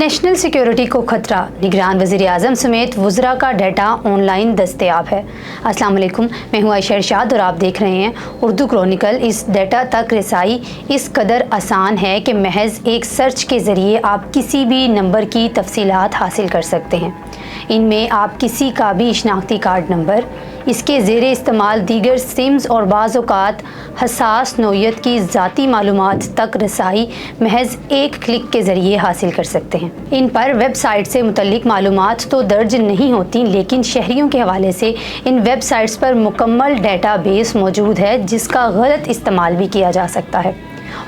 National security को खतरा, निगरान वज़ीर आज़म समेत वज़रा का डाटा ऑनलाइन दस्तयाब है। अस्सलाम वालेकुम, मैं हूँ आयशा इरशाद और आप देख रहे हैं उर्दू क्रॉनिकल। इस डाटा तक रसाई इस कदर आसान है कि महज एक सर्च के ज़रिए आप किसी भी नंबर की तफसीलात हासिल कर सकते हैं। इनमें आप किसी का भी शनाख्ती कार्ड नंबर, इसके ज़ेरे इस्तेमाल दीगर सिम्स और बाज़ औक़ात हसास नौइयत की ज़ाती मालूमात तक रसाई महज एक क्लिक के ज़रिए हासिल कर सकते हैं। इन पर वेबसाइट से मुतल्लिक मालूमात तो दर्ज नहीं होती, लेकिन शहरियों के हवाले से इन वेबसाइट्स पर मुकम्मल डाटा बेस मौजूद है जिसका गलत इस्तेमाल भी किया जा सकता है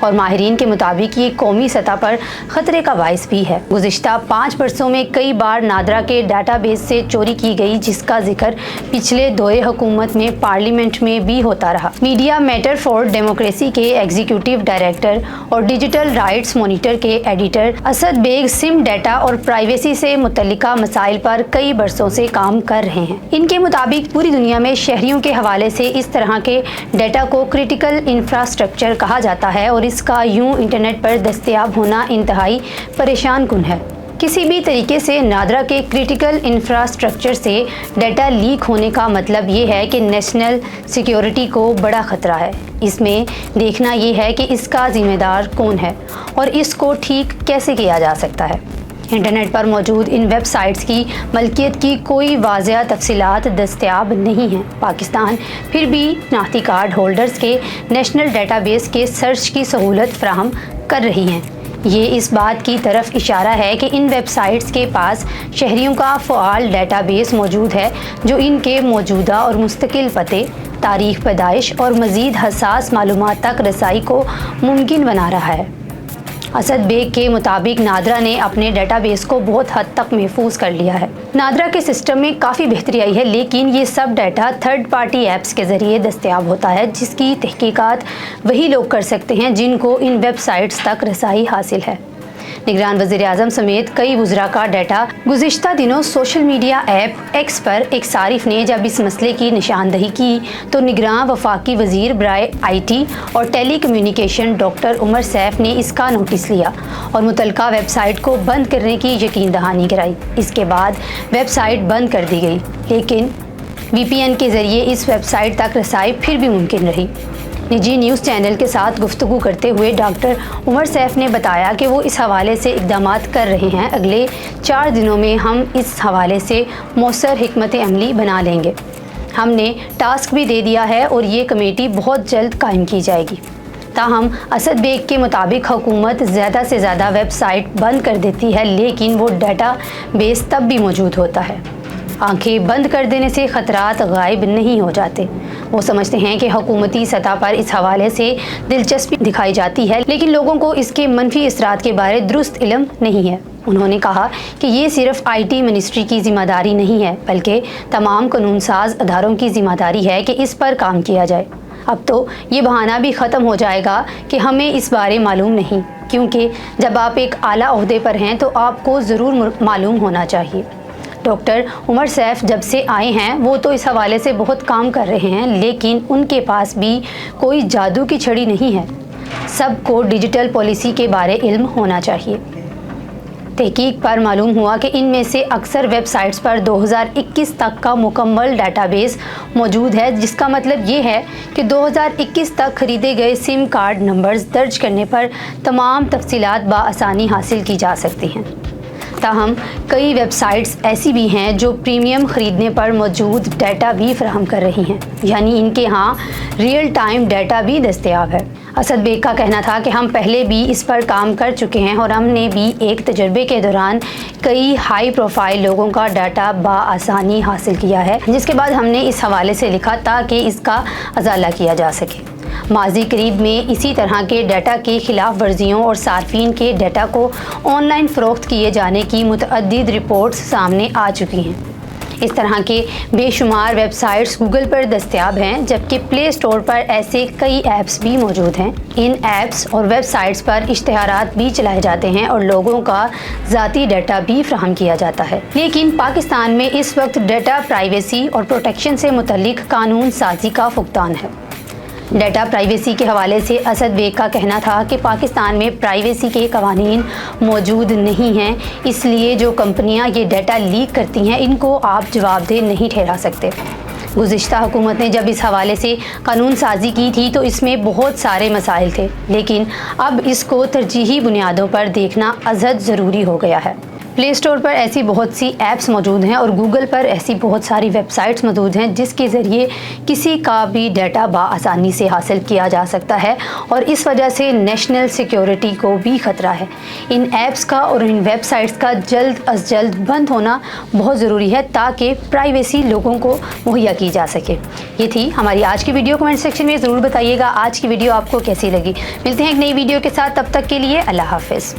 और माहिरीन के मुताबिक ये कौमी सतह पर ख़तरे का बाइस भी है। गुज़िश्ता 5 बरसों में कई बार नादरा के डाटा बेस से चोरी की गई, जिसका जिक्र पिछले दौरे हुकूमत में पार्लियामेंट में भी होता रहा। मीडिया मैटर फॉर डेमोक्रेसी के एग्जीक्यूटिव डायरेक्टर और डिजिटल राइट्स मॉनिटर के editor Asad Baig SIM data और प्राइवेसी से मुतल्लिका मसाइल पर कई बरसों से काम कर रहे हैं। इनके मुताबिक पूरी दुनिया में शहरियों के हवाले से इस तरह के डाटा को क्रिटिकल इंफ्रास्ट्रक्चर कहा जाता है और इसका यूं इंटरनेट पर दस्तयाब होना इंतहाई परेशान कुन है। किसी भी तरीके से नादरा के क्रिटिकल इंफ्रास्ट्रक्चर से डाटा लीक होने का मतलब ये है कि नेशनल सिक्योरिटी को बड़ा ख़तरा है। इसमें देखना ये है कि इसका ज़िम्मेदार कौन है और इसको ठीक कैसे किया जा सकता है। इंटरनेट पर मौजूद इन वेबसाइट्स की मलकियत की कोई वाज़ेह तफसीलात दस्तयाब नहीं हैं। पाकिस्तान फिर भी शनाख्ती कार्ड होल्डर्स के नेशनल डेटाबेस के सर्च की सहूलत फराहम कर रही हैं। ये इस बात की तरफ इशारा है कि इन वेबसाइट्स के पास शहरियों का फ़आल डेटाबेस मौजूद है जो इनके मौजूदा और मुस्तकिल पते, तारीख़ पैदाइश और मज़ीद हसास मालूमात तक रसाई को मुमकिन बना रहा है। असद बेग के मुताबिक नादरा ने अपने डेटाबेस को बहुत हद तक महफूज कर लिया है। नादरा के सिस्टम में काफ़ी बेहतरी आई है, लेकिन ये सब डाटा थर्ड पार्टी ऐप्स के ज़रिए दस्तयाब होता है जिसकी तहकीकात वही लोग कर सकते हैं जिनको इन वेबसाइट्स तक रसाई हासिल है। निगरान वज़ीर आज़म समेत कई वज़रा का डाटा गुज़िश्ता दिनों सोशल मीडिया ऐप एक्स पर एक सारिफ ने जब इस मसले की निशानदही की तो निगरान वफाकी वज़ीर बराए IT और telecommunication doctor Umar Saif ने इसका नोटिस लिया और मुतलका वेबसाइट को बंद करने की यकीन दहानी कराई। इसके बाद वेबसाइट बंद कर दी गई, लेकिन VPN के ज़रिए इस वेबसाइट तक रसाई फिर भी मुमकिन रही। निजी न्यूज़ चैनल के साथ गुफ्तगू करते हुए डॉक्टर उमर सैफ ने बताया कि वो इस हवाले से इक़दामात कर रहे हैं। अगले 4 दिनों में हम इस हवाले से मौसर हिकमत अमली बना लेंगे। हमने टास्क भी दे दिया है और ये कमेटी बहुत जल्द कायम की जाएगी। ताहम असद बेग के मुताबिक हुकूमत ज़्यादा से ज़्यादा वेबसाइट बंद कर देती है, लेकिन वो डाटा बेस तब भी मौजूद होता है। आंखें बंद कर देने से ख़तरात गायब नहीं हो जाते। वो समझते हैं कि हुकूमती सतह पर इस हवाले से दिलचस्पी दिखाई जाती है, लेकिन लोगों को इसके मनफी असरात के बारे दुरुस्त इल्म नहीं है। उन्होंने कहा कि ये सिर्फ IT मिनिस्ट्री की ज़िम्मेदारी नहीं है, बल्कि तमाम कानून साज अदारों की ज़िम्मेदारी है कि इस पर काम किया जाए। अब तो ये बहाना भी ख़त्म हो जाएगा कि हमें इस बारे मालूम नहीं, क्योंकि जब आप एक आला ओहदे पर हैं तो आपको ज़रूर मालूम होना चाहिए। डॉक्टर उमर सैफ जब से आए हैं वो तो इस हवाले से बहुत काम कर रहे हैं, लेकिन उनके पास भी कोई जादू की छड़ी नहीं है। सबको डिजिटल पॉलिसी के बारे इल्म होना चाहिए। तहकीक पर मालूम हुआ कि इनमें से अक्सर वेबसाइट्स पर 2021 तक का मुकम्मल डाटाबेस मौजूद है, जिसका मतलब ये है कि 2021 तक ख़रीदे गए सिम कार्ड नंबर्स दर्ज करने पर तमाम तफसीलात बाआसानी हासिल की जा सकती हैं। ताहम कई वेबसाइट्स ऐसी भी हैं जो प्रीमियम ख़रीदने पर मौजूद डाटा भी फराहम कर रही हैं, यानी इनके यहाँ रियल टाइम डाटा भी दस्तयाब है। असद बेग का कहना था कि हम पहले भी इस पर काम कर चुके हैं और हमने भी एक तजर्बे के दौरान कई हाई प्रोफाइल लोगों का डाटा बाआसानी हासिल किया है, जिसके बाद हमने इस हवाले से लिखा ताकि इसका अजाला किया जा सके। माजी करीब में इसी तरह के डाटा की खिलाफ वर्जियों और सार्फिन के डाटा को ऑनलाइन फ़रोख्त किए जाने की मुतअद्दिद रिपोर्ट्स सामने आ चुकी हैं। इस तरह के बेशुमार वेबसाइट्स गूगल पर दस्तयाब हैं, जबकि प्ले स्टोर पर ऐसे कई ऐप्स भी मौजूद हैं। इन ऐप्स और वेबसाइट्स पर इश्तिहारात भी चलाए जाते हैं और लोगों का ज़ाती डाटा भी फ्राहम किया जाता है। लेकिन पाकिस्तान में इस वक्त डाटा प्राइवेसी और प्रोटेक्शन से मुतल्लिक कानून साजी का फुकदान है। ڈیٹا پرائیویسی کے حوالے سے اسد بیگ کا کہنا تھا کہ پاکستان میں پرائیویسی کے قوانین موجود نہیں ہیں، اس لیے جو کمپنیاں یہ ڈیٹا لیک کرتی ہیں ان کو آپ جواب دہ نہیں ٹھہرا سکتے۔ گزشتہ حکومت نے جب اس حوالے سے قانون سازی کی تھی تو اس میں بہت سارے مسائل تھے، لیکن اب اس کو ترجیحی بنیادوں پر دیکھنا ازحد ضروری ہو گیا ہے۔ پلے اسٹور پر ایسی بہت سی ایپس موجود ہیں اور گوگل پر ایسی بہت ساری ویب سائٹس موجود ہیں جس کے ذریعے کسی کا بھی ڈیٹا بآسانی سے حاصل کیا جا سکتا ہے، اور اس وجہ سے نیشنل سیکیورٹی کو بھی خطرہ ہے۔ ان ایپس کا اور ان ویب سائٹس کا جلد از جلد بند ہونا بہت ضروری ہے تاکہ پرائیویسی لوگوں کو مہیا کی جا سکے۔ یہ تھی ہماری آج کی ویڈیو، کمنٹ سیکشن میں ضرور بتائیے گا آج کی ویڈیو آپ کو کیسی لگی۔ ملتے ہیں ایک نئی ویڈیو کے ساتھ، تب تک کے لیے اللہ حافظ۔